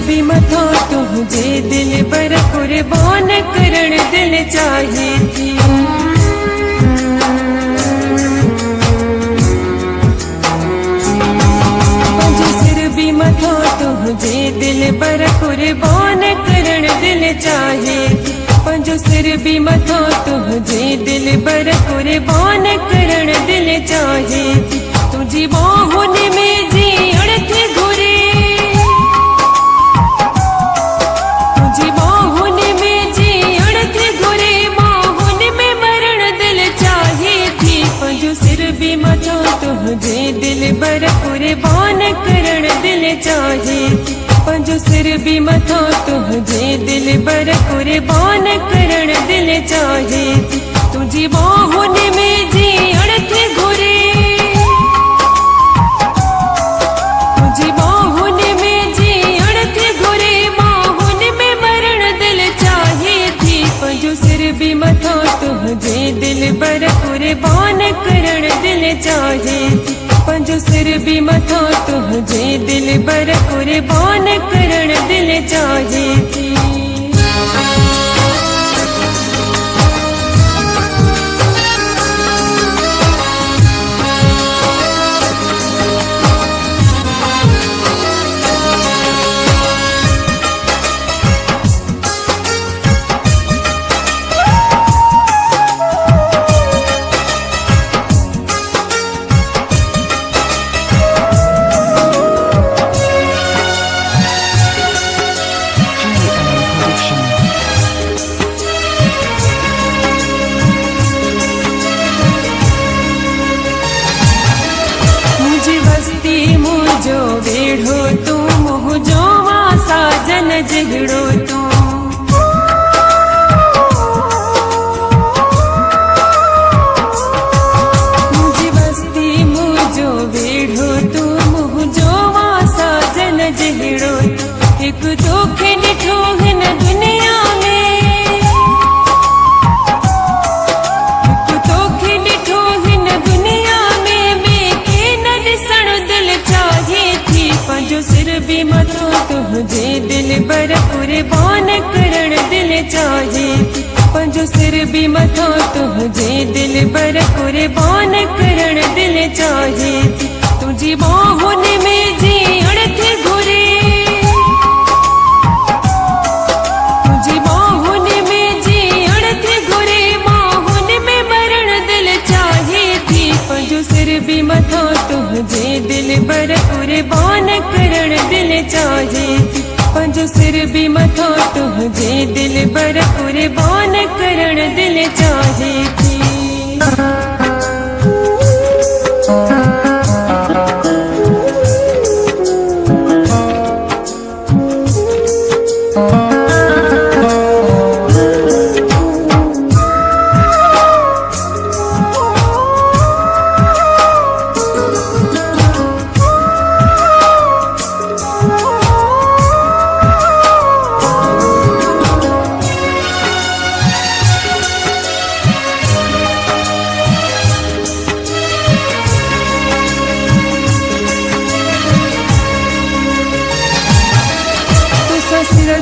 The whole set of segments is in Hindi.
भी मथो तुझे दिल पर कुर्बान करण दिल चाहे थी। पंजो सिर भी मथो तुझे दिल पर कुर्बान करण दिल चाहे थी। पंजो सिर भी मथो तुझे दिल पर कुर्बान करण दिल चाहे थी। तुझी बाहुन में जीअण थे घुरे, तुझे दिल बर कुर्बान करण दिल चाहे थी। पंजो सिर भी मथो तुझे दिल बर कुर्बान करण दिल चाहे थी। तुझी बाहुन में जीअण थे घुरे, तुझी बाहुन में जीअण थे घुरे, बाहुन में मरण दिल चाहे थी। पंजो सिर भी मथो तुझे दिल बर कुर्बान करण दिल चाहे थी। पंजो सिर भी मथो तुझे दिल बर कुर्बान करण दिल चाहे थी। मुझो वेढ़ो तू मुझो साजन जिगड़ो तू, मुझी बस्ती मुझो वेढ़ो तू मुझो साजन जिगड़ो तू। एक दुख ॾिठो हिन दुनिया में, एक दुख ॾिठो हिन दुनिया में, ॿिए न ॾिसण दिल चाहे थी। पंजो सिर भी मथो तुझे दिल बर कुर्बान करण दिल चाहे थी। पंजो सिर भी मथो तुझे दिल बर कुर्बान करण दिल चाहे थी। तुझी बाहुन में जीअण थे घुरे, तुझी बाहुन में जीअण थे घुरे, बाहुन में मरण दिल चाहे थी। पंजो सिर भी मथो तुझे दिल बर कुर्बान करण दिल चाहे थी। पंजो सिर भी मथो तुझे दिल बर कुर्बान करण दिल चाहे थी।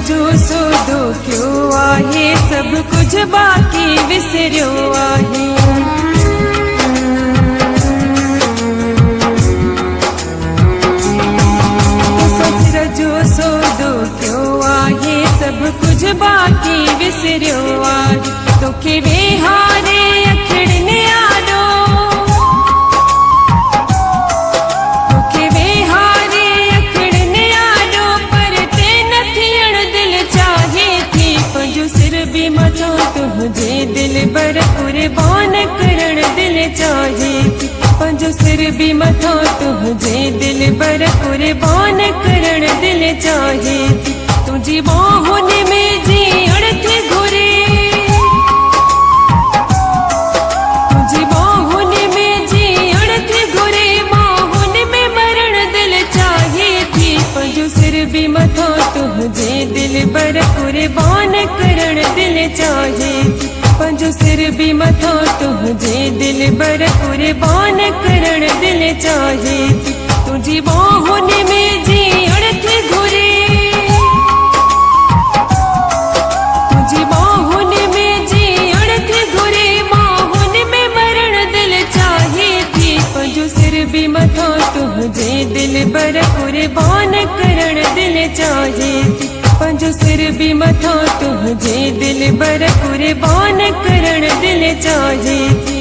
जो सोदो क्यों आहे, सब कुछ बाकी विसरियो आहे। ससुर जो सोदो क्यों आहे, सब कुछ बाकी विसरियो आहे। तोखे वेहारे अखड़ने आॾो, तोखे वेहारे अखड़ने आॾो, पर ते न थियण दिल चाहे थी। पंजो सिर भी मथो तुझे दिल बर कुर्बान पंहिंजो सिर बि मथो तुंहिंजे दिल बर कुर्बान करण दिल चाहे थी तुझी बाहुन में जीअण थी घुरे तुझी बाहुन में जीअण थी घुरे बाहुन में मरण दिल चाहे थी पंहिंजो सिर बि मथो तुंहिंजे दिल बर कुर्बान करण दिल चाहे थी पंहिंजो सिर बि मथो तुंहिंजे दिल बर कुर्बान करण दिल चाहे थी तुझी बाहुन में जीअण थी घुरे तुझी बाहुन में जीअण थी घुरे बाहुन में मरण दिल चाहे थी पंहिंजो सिर बि मथो तुंहिंजे दिल बर कुर्बान करण दिल चाहे थी पंहिंजो सिर बि मथो तुंहिंजे दिल बर कुर्बान करण दिल चाहे थी